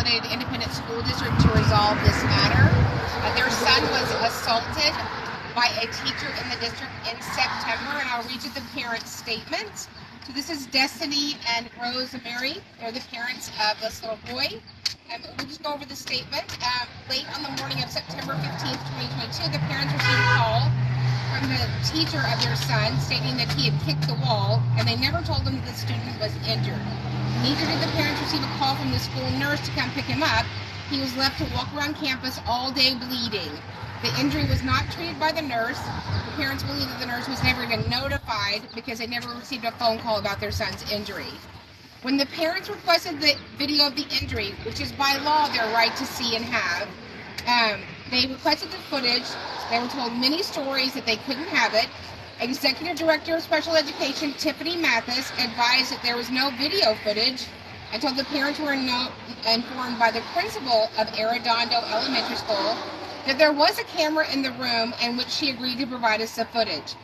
Consolidated Independent School District to resolve this matter. Their son was assaulted by a teacher in the district in September, and I'll read you the parents' statement. So this is Destiny and Rosemary. They're the parents of this little boy. We'll just go over the statement. Late on the morning of September 15th, 2022, the parents received a call from the teacher of their son stating that he had kicked the wall, and they never told them that the student was injured. Neither did the parents receive a call from the school nurse to come pick him up. He was left to walk around campus all day bleeding. The injury was not treated by the nurse. The parents believe that the nurse was never even notified because they never received a phone call about their son's injury. When the parents requested the video of the injury, which is by law their right to see and have, they requested the footage. They were told many stories that they couldn't have it. Executive Director of Special Education Tiffany Mathis advised that there was no video footage until the parents were informed by the principal of Arredondo Elementary School that there was a camera in the room, in which she agreed to provide us the footage.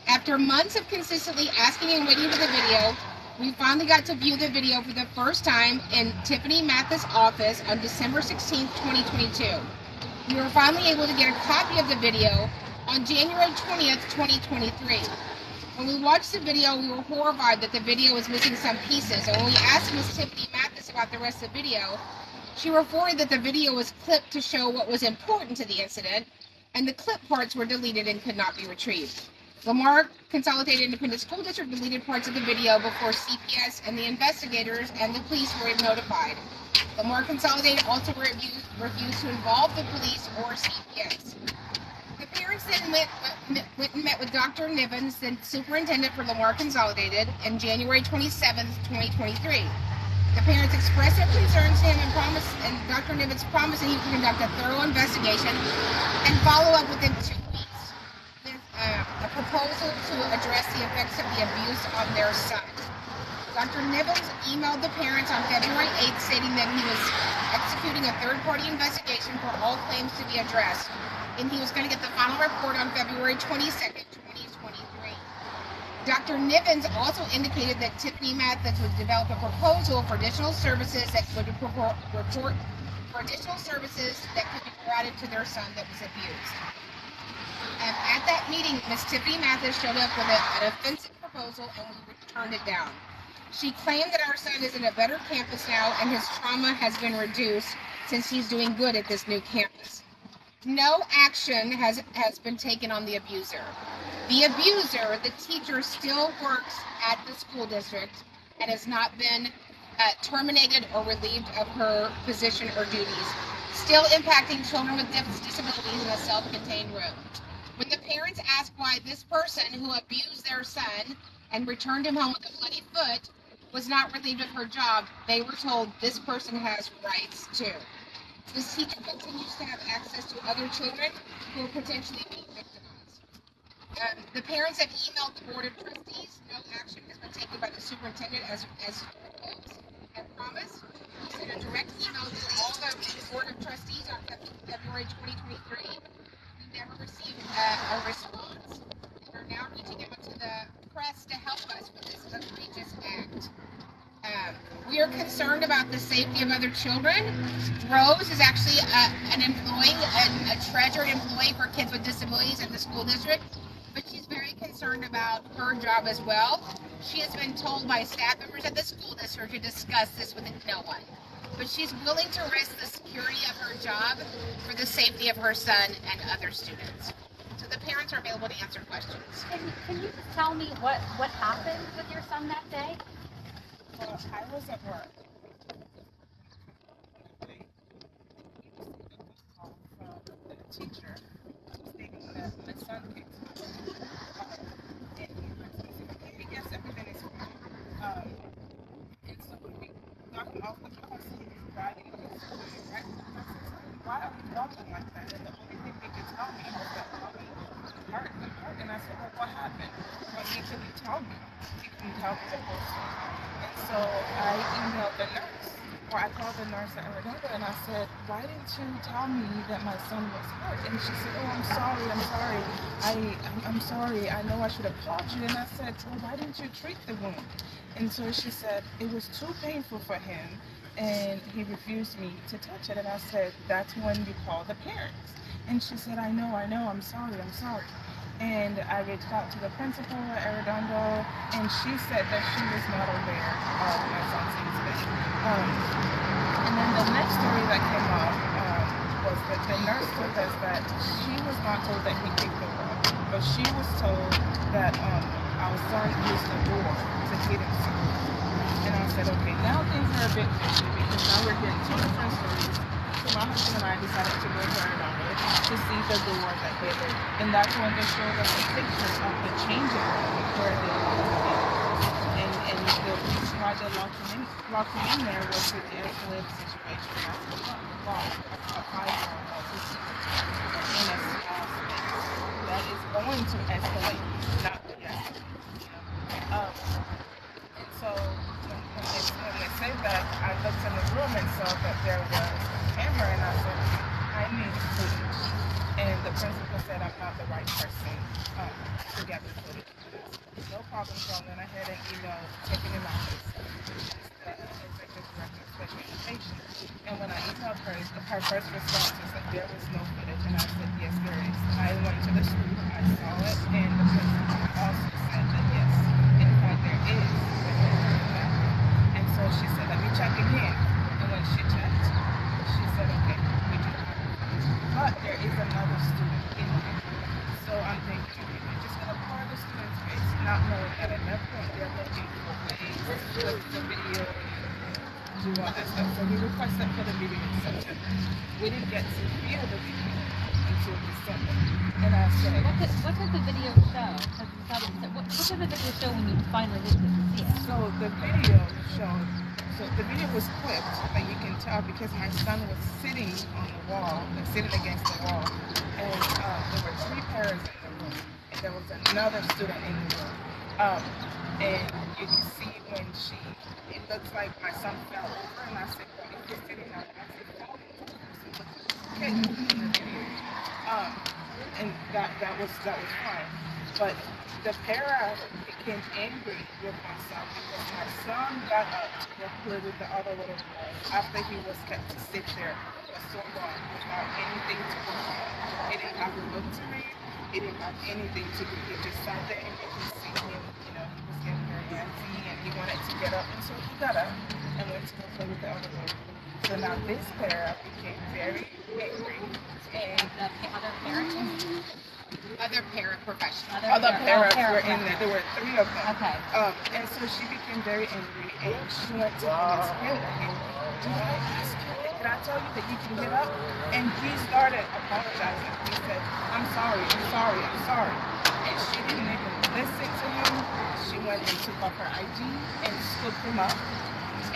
After months of consistently asking and waiting for the video, we finally got to view the video for the first time in Tiffany Mathis' office on December 16, 2022. We were finally able to get a copy of the video on January 20th, 2023. When we watched the video, we were horrified that the video was missing some pieces, and when we asked Ms. Tiffany Mathis about the rest of the video, she reported that the video was clipped to show what was important to the incident, and the clip parts were deleted and could not be retrieved. Lamar Consolidated Independent School District deleted parts of the video before CPS and the investigators and the police were notified. Lamar Consolidated also refused to involve the police or CPS. The parents then went and met with Dr. Nivens, the superintendent for Lamar Consolidated, on January 27th, 2023. The parents expressed their concerns to him and Dr. Nivens promised that he would conduct a thorough investigation and follow up within 2 weeks with a proposal to address the effects of the abuse on their son. Dr. Nivens emailed the parents on February 8th stating that he was executing a third-party investigation for all claims to be addressed, and he was going to get the final report on February 22nd, 2023. Dr. Nivens also indicated that Tiffany Mathis would develop a proposal for additional services that could be provided to their son that was abused. At that meeting, Ms. Tiffany Mathis showed up with an offensive proposal, and we turned it down. She claimed that our son is in a better campus now, and his trauma has been reduced since he's doing good at this new campus. No action has been taken on the abuser. The abuser, the teacher, still works at the school district and has not been terminated or relieved of her position or duties, still impacting children with disabilities in a self-contained room. When the parents asked why this person who abused their son and returned him home with a bloody foot was not relieved of her job, they were told this person has rights too. This teacher continues to have access to other children who are potentially being victimized. The parents have emailed the Board of Trustees. No action has been taken by the superintendent as proposed and promised. We sent a direct email to all the Board of Trustees on February 2023. We never received a response. We're now reaching out to the press to help us with this egregious act. We are concerned about the safety of other children. Rose is actually an employee, a treasured employee for kids with disabilities at the school district, but she's very concerned about her job as well. She has been told by staff members at the school district to discuss this with no one, but she's willing to risk the security of her job for the safety of her son and other students. So the parents are available to answer questions. Can you just tell me what happened with your son that day? Well, I was at work. Call from the teacher stating that my son kicked me. And he said, okay, yes, everything is fine. And so when we got him off the bus, he was riding with his foot, right? And I said, why are we walking like that? And the only thing they could tell me was that mommy hurt. And I said, well, what happened? Well, he couldn't tell me. He couldn't tell me the whole story. So I emailed the nurse, or I called the nurse at Arredondo, and I said, why didn't you tell me that my son was hurt? And she said, oh, I'm sorry. I know I should have called you. And I said, well, why didn't you treat the wound? And so she said, it was too painful for him. and he refused me to touch it. And I said, that's when you call the parents. And she said, I know, I'm sorry. And I reached out to the principal at Arredondo, and she said that she was not aware of my son's incident. And then the next story that came up was that the nurse told us that she was not told that he kicked the wall, but she was told that our son used the door to hit himself. And I said, okay, now things are a bit fishy because now we're hearing two different stories. So my husband and I decided to go to Arredondo to see the door that hit it. And that's when they showed us a picture of the changing room where they and the reason why they locked him in there was with the escalated situation. That's the law, a 5-year-old in a small space. That is going to escalate, not de-escalate. And so when they said that, I looked in the room and saw that there was a camera, and I said, I need footage. And the principal said, I'm not the right person to get the footage. No problem, so I went ahead and emailed Tiffany Mathis, executive director of special education. And when I emailed her first response was that there was no footage. And I said, yes, there is. I went to the school, I saw it, and the principal also said that yes, in fact, there is. And so she said, let me check again. And when she checked, she said, okay, we do have it. But there is another student in there. So I'm thinking, okay, we're just going to pour the student's face, not knowing that at that point they're looking for ways to clip the video and do all that stuff. So we requested for the video in September. We didn't get to view the video until December. And I said, what did the video show? What did the video show when you finally did see it? So the video showed, the video was clipped, but you can tell because my son was sitting on the wall, sitting against the wall, and there were 3 parents in the room, and there was another student in the room. And you can see when it looks like my son fell over, and I said, well, if you're sitting down, I said, fall okay, in the video. And that was fine. But the para became angry with my son because my son got up to go play with the other little boy after he was kept to sit there for so long without anything to work on. He didn't have a book to read. He didn't have anything to do. He just sat there and you could see him, he was getting very antsy and he wanted to get up. And so he got up and went to go play with the other little boy. So now this para became very angry. And the other parents? Other paraprofessionals. Other paras were in there. There were 3 of them. Okay. And so she became very angry, and she went to him and said, "Did I ask you? Did I tell you that you can get up?" And he started apologizing. He said, I'm sorry. And she didn't even listen to him. She went and took off her ID and scooped him up.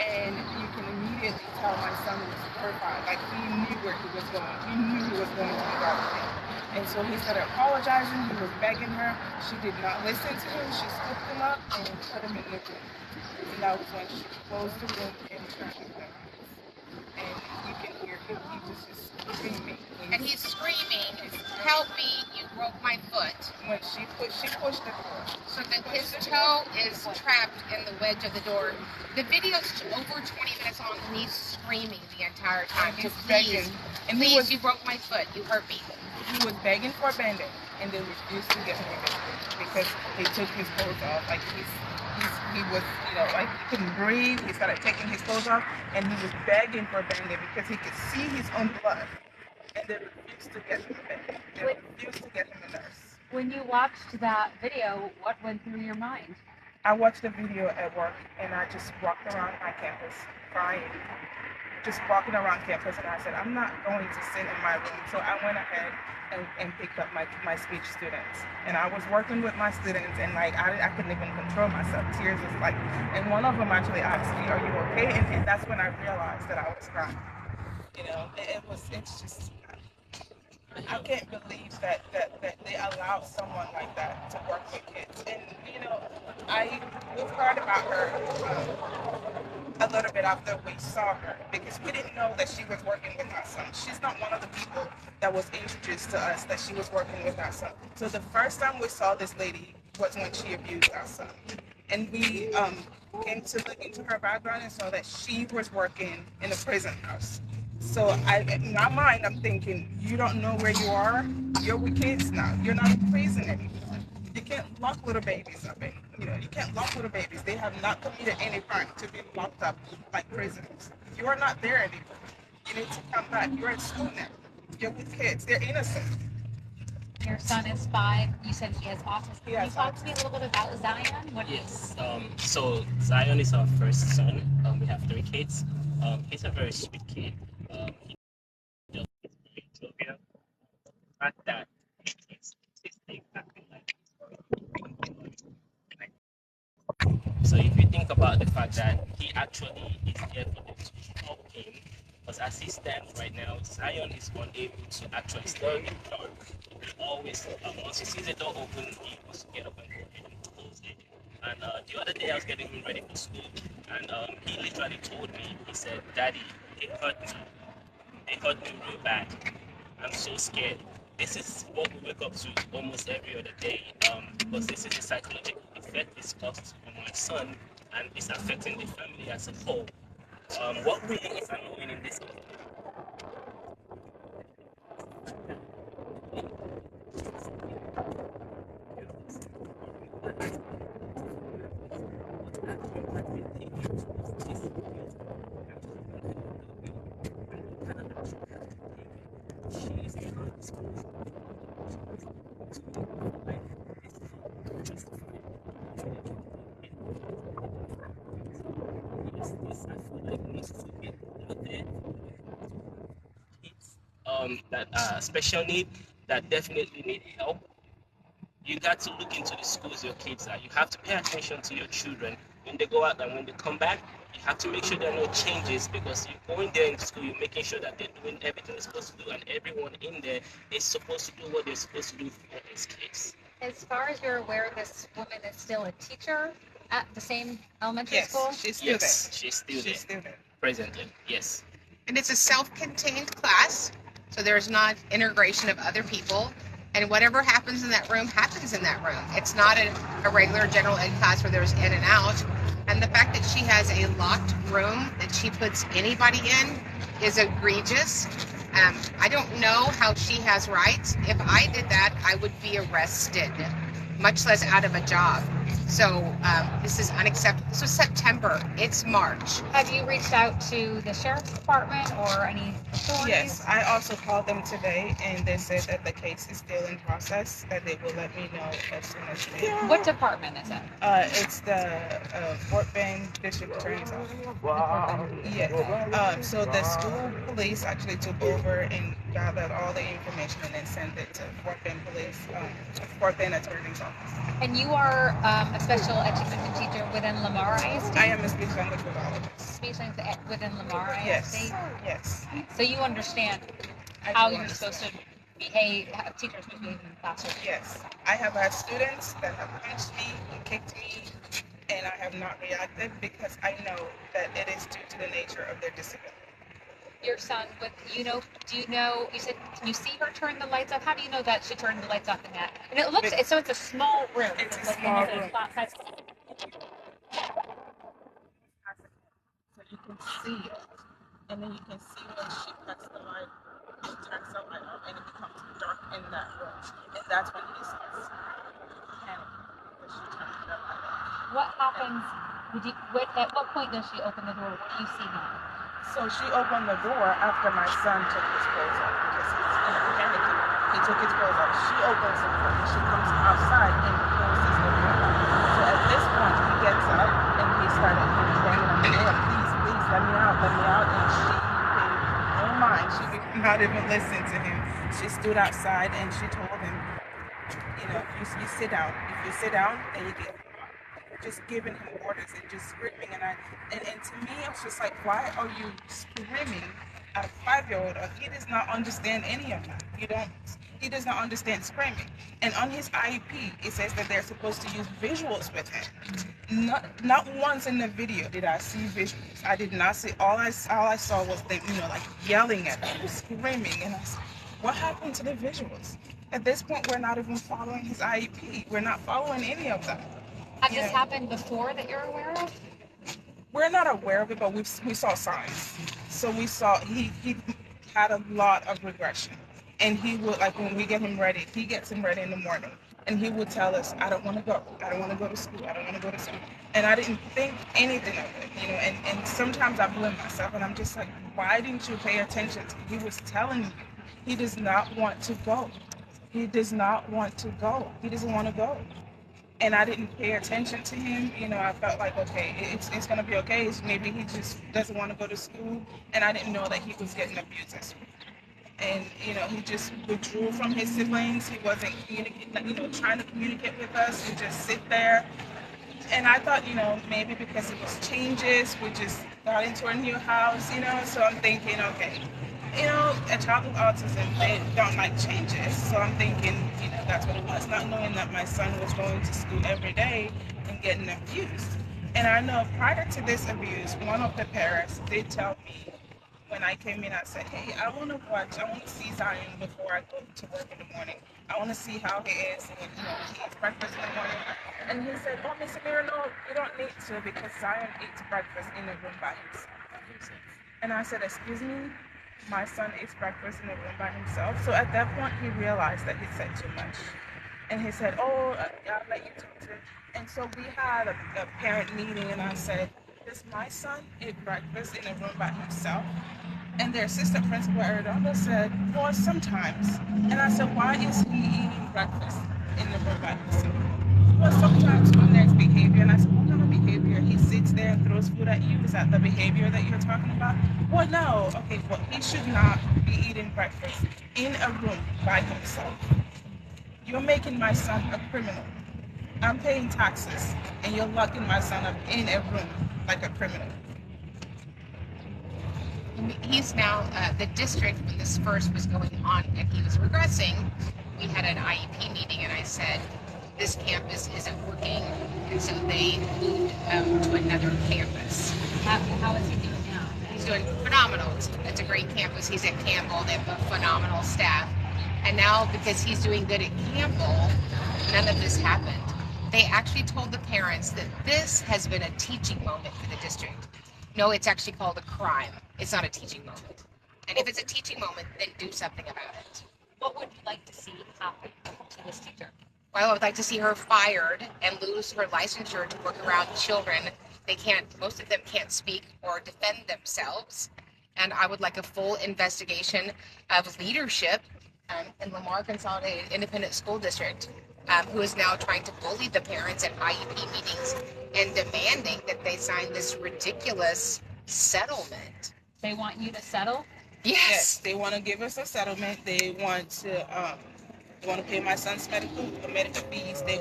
And you can immediately tell my son was terrified. Like, he knew where he was going. He knew he was going to the garbage. And so he started apologizing. He was begging her. She did not listen to him. She scooped him up and put him in the room. And that was when she closed the room and turned the lights. And you can hear him. He was just screaming. And he's screaming, help me, you broke my foot. When she pushed the door. So that his toe is trapped in the wedge of the door. The video's over 20 minutes long and he's screaming the entire time. He's Just begging. And please, you broke my foot, you hurt me. He was begging for a Band-Aid and they refused to give him a Band-Aid because he took his clothes off. Like he was, like he couldn't breathe. He started taking his clothes off and he was begging for a Band-Aid because he could see his own blood. And they refused to get him a Band-Aid. They refused to get him a nurse. When you watched that video, what went through your mind? I watched the video at work and I just walked around my campus crying. Just walking around campus, and I said, I'm not going to sit in my room. So I went ahead and picked up my speech students. And I was working with my students, and I couldn't even control myself. Tears was and one of them actually asked me, are you okay? And that's when I realized that I was crying. It's just, I can't believe that they allow someone like that to work with kids. And, we've heard about her a little bit after we saw her because we didn't know that she was working with our son. She's not one of the people that was introduced to us that she was working with our son. So the first time we saw this lady was when she abused our son. And we came to look into her background and saw that she was working in a prison house. So in my mind, I'm thinking, you don't know where you are. You're with kids now. You're not in prison anymore. You can't lock little babies up. You can't lock little babies. They have not committed any crime to be locked up like prisoners. You are not there anymore. You need to come back. You're in school now. You're with kids. They're innocent. Your son is 5. You said he has autism. Can you Yes. talk to me a little bit about Zion? Yes. So Zion is our first son. We have 3 kids. He's a very sweet kid. He just is very jovial. The fact that he's exactly like. So if you think about the fact that he actually is there for them to help him, because as he stands right now, Zion is unable to actually stand in the dark. He always, once he sees the door open, he wants to get up and go ahead and close it. And the other day I was getting him ready for school, and he literally told me, he said, "Daddy, they hurt me. They hurt me real bad. I'm so scared." This is what we wake up to almost every other day, because this is the psychological effect it's caused on my son, and it's affecting the family as a whole. What really is annoying in this that special need that definitely need help. You got to look into the schools your kids are. You have to pay attention to your children when they go out and when they come back. You have to make sure there are no changes, because you're going there in school, you're making sure that they're doing everything they're supposed to do, and everyone in there is supposed to do what they're supposed to do for these kids. As far as you're aware, this woman is still a teacher at the same elementary Yes, school? she's still Yes, there. she's still She's there still there. presently. Yes. And it's a self-contained class, so there's not integration of other people. And whatever happens in that room happens in that room. It's not a regular general ed class where there's in and out. And the fact that she has a locked room that she puts anybody in is egregious. I don't know how she has rights. If I did that, I would be arrested, much less out of a job. So this is unacceptable. This was September. It's March. Have you reached out to the sheriff's department or any authorities? Yes, I also called them today, and they said that the case is still in process, that they will let me know as soon as they. What department is it? It's the Fort Bend District Attorney's Office. Yeah. So the school police actually took over and gathered all the information and then sent it to Fort Bend Police, Fort Bend Attorney's Office. And you are a special education teacher within Lamar ISD? I am a speech language pathologist. Speech language within Lamar Yes. ISD? Yes. So you understand I how do you're understand. supposed to behave, how teachers should behave in the classroom? Yes, I have had students that have punched me, kicked me, and I have not reacted because I know that it is due to the nature of their disability. Your son, do you know, you said, can you see her turn the lights off? How do you know that she turned the lights off in that? And it looks, so it's a small room. It's a like small almost room. flat size. So you can see it, and then you can see when she cuts the light, she turns the light off, and it becomes dark in that room. And that's when he starts panicking, when she turns the light off. What happens, at what point does she open the door? What do you see now? So she opened the door after my son took his clothes off because he's panicking. He took his clothes off. She opens the door and she comes outside and closes the door. So at this point, he gets up and he started banging on the door. Please, let me out, let me out. And she paid no mind. She did not even listen to him. She stood outside and she told him, you sit down. If you sit down, then you get just giving him orders and just screaming, and to me it was just like, why are you screaming at a 5-year-old? He does not understand any of that. He does not understand screaming. And on his IEP it says that they're supposed to use visuals with him. Not once in the video did I see visuals. I did not see. All I saw was them like yelling at him, screaming, and I said, what happened to the visuals? At this point we're not even following his IEP. We're not following any of them. Has this happened before that you're aware of? we're not aware of it, but we saw signs. So we saw he had a lot of regression, and he would, like, when we get him ready, he gets him ready in the morning, and he would tell us, "I don't want to go. I don't want to go to school. I don't want to go to school." And I didn't think anything of it, you know. And sometimes I blame myself, and I'm just like, why didn't you pay attention? He was telling you he does not want to go. He does not want to go. He doesn't want to go. And I didn't pay attention to him. You know, I felt like, okay, it's gonna be okay. Maybe he just doesn't want to go to school, and I didn't know that he was getting abused at school. And you know, he just withdrew from his siblings. He wasn't trying to communicate with us. He just sit there. And I thought, you know, maybe because it was changes, we just got into a new house, you know. So I'm thinking, okay, you know, a child with autism, they don't like changes. So I'm thinking, you know, that's what it was, not knowing that my son was going to school every day and getting abused. And I know prior to this abuse, one of the parents did tell me when I came in, I said, hey, I want to see Zion before I go to work in the morning. I want to see how he is when, you know, he eats breakfast in the morning. And he said, oh, Miss Amira, no, you don't need to, because Zion eats breakfast in the room by himself. And I said, excuse me, my son eats breakfast in the room by himself. So at that point, he realized that he said too much. And he said, oh, I'll let you talk to him. And so we had a parent meeting, and I said, does my son eat breakfast in a room by himself? And their assistant principal, Arredondo, said, well, sometimes. And I said, why is he eating breakfast in the room by himself? Well, sometimes when there's behavior. And I said, what kind of behavior? He sits there and throws food at you. Is that the behavior that you're talking about? Well, no. Okay, well, he should not be eating breakfast in a room by himself. You're making my son a criminal. I'm paying taxes, and you're locking my son up in a room like a criminal. He's now the district, when this first was going on and he was regressing, we had an IEP meeting, and I said, this campus isn't working, and so they moved to another campus. How is he doing now? He's doing phenomenal. It's a great campus. He's at Campbell. They have a phenomenal staff. And now, because he's doing good at Campbell, none of this happened. They actually told the parents that this has been a teaching moment for the district. No, it's actually called a crime. It's not a teaching moment. And if it's a teaching moment, then do something about it. What would you like to see happen to this teacher? Well, I would like to see her fired and lose her licensure to work around children. Most of them can't speak or defend themselves. And I would like a full investigation of leadership in Lamar Consolidated Independent School District, who is now trying to bully the parents at IEP meetings and demanding that they sign this ridiculous settlement. They want you to settle? Yes. They want to give us a settlement. They want to pay my son's medical fees. They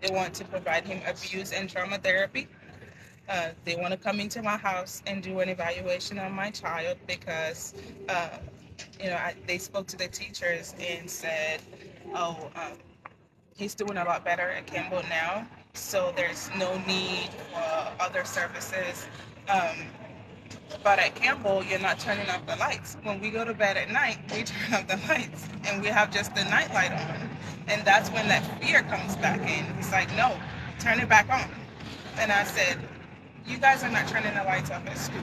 want to provide him abuse and trauma therapy. They want to come into my house and do an evaluation on my child because, they spoke to the teachers and said, he's doing a lot better at Campbell now, so there's no need for other services. But at Campbell, you're not turning off the lights. When we go to bed at night, we turn off the lights and we have just the night light on. And that's when that fear comes back in. He's like, no, turn it back on. And I said, you guys are not turning the lights off at school.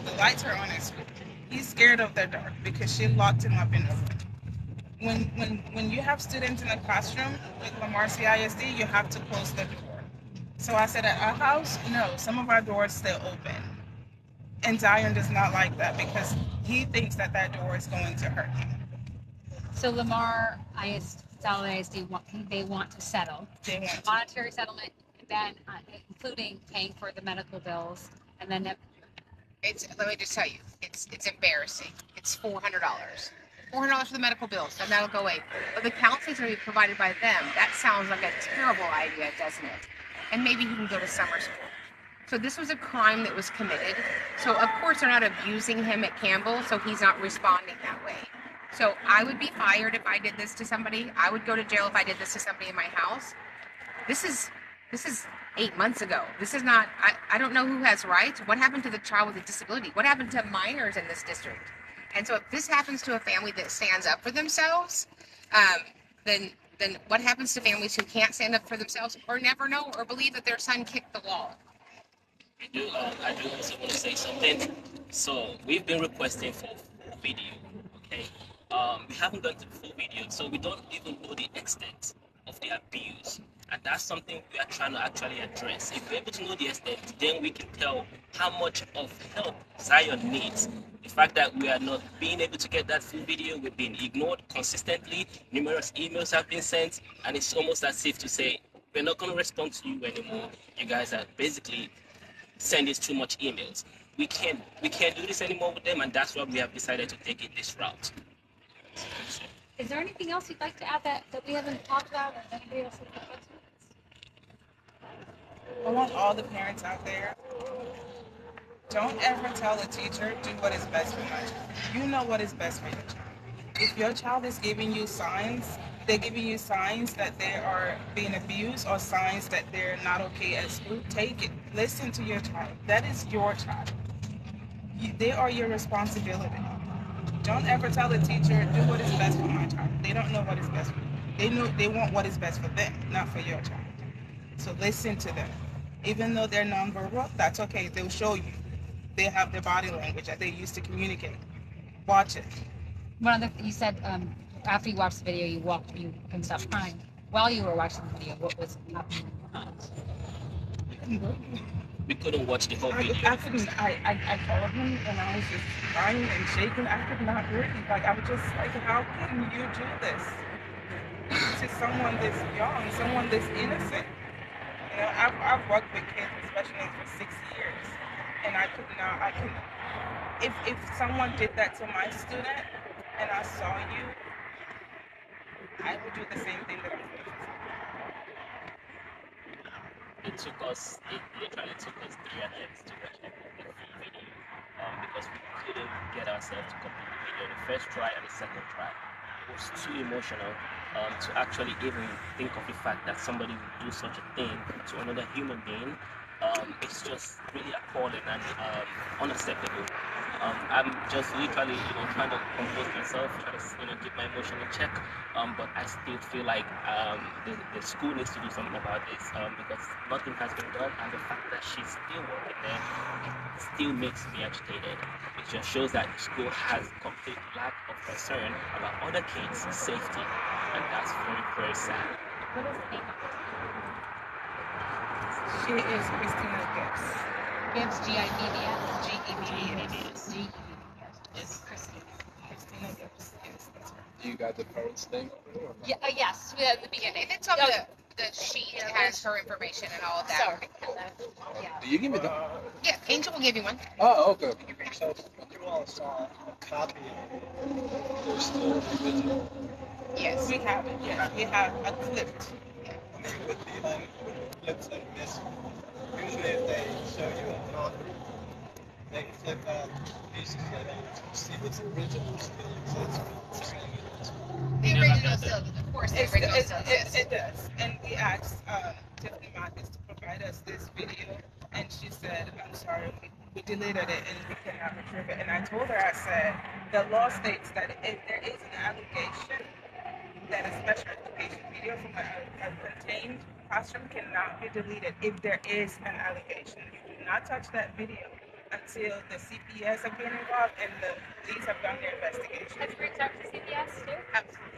The lights are on at school. He's scared of the dark because she locked him up in the room. When you have students in the classroom with Lamar LCISD, you have to close the door. So I said, at our house, no, some of our doors stay open. And Zion does not like that because he thinks that door is going to hurt him. So Lamar ISD, they want to settle. They want monetary settlement, then including paying for the medical bills, and then let me just tell you, it's embarrassing. It's $400. $400 for the medical bills, and that'll go away. But the counseling is going to be provided by them. That sounds like a terrible idea, doesn't it? And maybe he can go to summer school. So this was a crime that was committed. So of course they're not abusing him at Campbell, so he's not responding that way. So I would be fired if I did this to somebody. I would go to jail if I did this to somebody in my house. This is 8 months ago. This is not, I don't know who has rights. What happened to the child with a disability? What happened to minors in this district? And so if this happens to a family that stands up for themselves, then what happens to families who can't stand up for themselves or never know or believe that their son kicked the wall? I do also want to say something. So we've been requesting for full video. Okay. We haven't gone to full video, so we don't even know the extent of the abuse, and that's something we are trying to actually address. If we're able to know the extent, then we can tell how much of help Zion needs. The fact that we are not being able to get that full video, we've been ignored consistently. Numerous emails have been sent, and it's almost as if to say we're not going to respond to you anymore. You guys are basically sending too much emails. We can't do this anymore with them, and that's why we have decided to take it this route. Is there anything else you'd like to add that we haven't talked about, or anybody else would like to? I want all the parents out there, don't ever tell a teacher, do what is best for my child. You know what is best for your child. If your child is giving you signs, they're giving you signs that they are being abused or signs that they're not okay at school, take it. Listen to your child. That is your child. They are your responsibility. Don't ever tell a teacher, do what is best for my child. They don't know what is best for them. They know they want what is best for them, not for your child. So listen to them. Even though they're nonverbal, that's okay. They'll show you. They have their body language that they use to communicate. Watch it. One of the you said after you watched the video, you couldn't stop crying. While you were watching the video, what was happening in your mind? We couldn't watch the whole video. I couldn't. I followed him and I was just crying and shaking. I could not breathe. Like I was just like, how can you do this to someone this young, someone this innocent? You know, I've worked with kids, especially for 6 years, and I could not. I couldn't. If someone did that to my student, and I saw you, I would do the same thing that I'm doing. It literally took us 3 attempts to watch the full video because we couldn't get ourselves to complete the video. The first try and the second try was too emotional to actually even think of the fact that somebody would do such a thing to another human being. It's just really appalling and unacceptable. I'm just literally, trying to compose myself, trying to keep my emotion in check. But I still feel like the school needs to do something about this because nothing has been done, and the fact that she's still working there, it still makes me agitated. It just shows that the school has complete lack of concern about other kids' safety, and that's very, very sad. What is the name of it? She is Christina Gibbs. Gibbs, G-I-B-B-S? G-E-B-B-S. Yes. Christina. Christina Gibbs. Yes, that's her. Do you got the parents' name? Yeah, yes, we at the beginning. And it's on the sheet. It has her information and all of that. Sorry. Yeah. Do you give me the? Yeah, Angel will give you one. Oh, okay. So you all saw a copy of it. There's still the original. Yes. We have it. Yeah, we have a clipped. I mean, with the clips like this, usually if they show you a copy, they flip out pieces that you see what's original still exists. We're saying it this way. The original still, of course, the original still exists. It does. And we asked Tiffany Marcus to provide us this video, and she said, I'm sorry, we deleted it and we cannot retrieve it. And I told her, I said, the law states that if there is an allegation that a special education video from a contained classroom cannot be deleted if there is an allegation. You do not touch that video until the CPS have been involved and the police have done their investigation. Have you reached out to CPS too?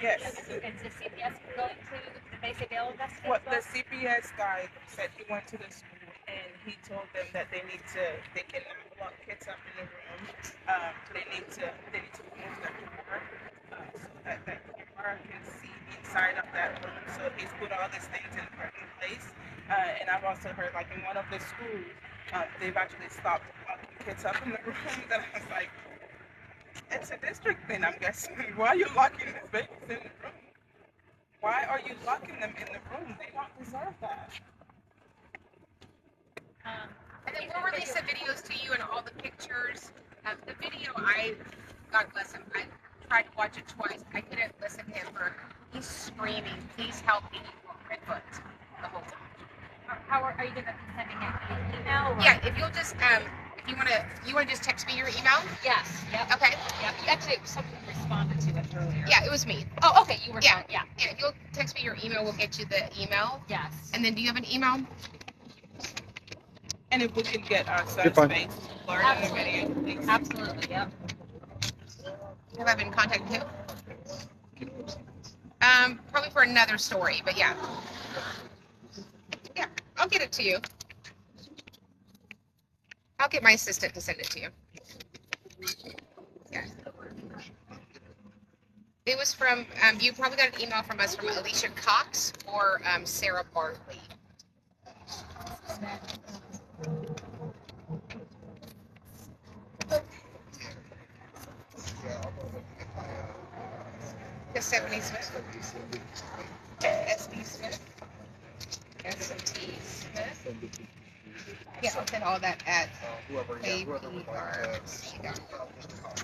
Yes. Is the CPS going to, did they say they'll investigate? What the CPS guy said, he went to the school and he told them that they cannot lock kids up in the room. They need to remove the camera so that the camera can see inside of that room. So he's put all these things in place. And I've also heard, like in one of the schools, they've actually stopped locking kids up in the room. And I was like, it's a district thing, I'm guessing. Why are you locking these babies in the room? Why are you locking them in the room? They don't deserve that. And then we'll release the videos to you and all the pictures. The video, God bless him, I tried to watch it twice. I couldn't listen to him he's screaming, please help me, Redfoot, the whole time. How are you going to be sending it via email? Or? Yeah, if you'll just, if you want to just text me your email? Yes. Yep. Okay. Yep. Actually, someone responded to it earlier. Yeah, it was me. Oh, okay. You were. Yeah. Yeah. Yeah, if you'll text me your email, we'll get you the email. Yes. And then do you have an email? And if we can get our You're son's fine. face blurred in the video, please. Absolutely, yep. Have I been in contact with who? Probably for another story, but yeah. Yeah, I'll get it to you. I'll get my assistant to send it to you. Yeah. It was from, you probably got an email from us from Alicia Cox or Sarah Bartley. Stephanie Smith. S.B. Smith. S.T. Smith. Yeah, I'll send all that at APRC.com.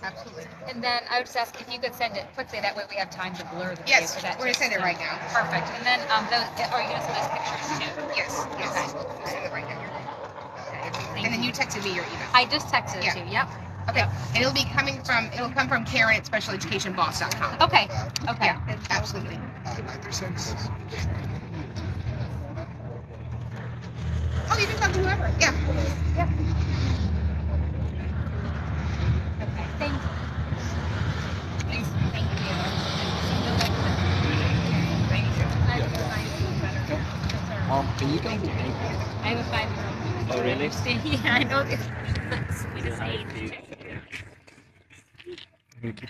Absolutely. And then I would just ask if you could send it quickly. That way we have time to blur the video. Yes, for that we're going to send it right now. Perfect. And then those, are you going to send those pictures too? Yes, yes. We'll send it right now. And then you texted me your email. I just texted it to you. Yep. Okay. And it'll come from Karen at specialeducationboss.com. Okay. Okay. Yeah, absolutely. Oh, you can talk to whoever. Yeah. Yeah. Okay. Thank you. Thank you. Can you go? I have a 5-year-old. Oh, really? Yeah, I know this. Sweetest age. Thank you.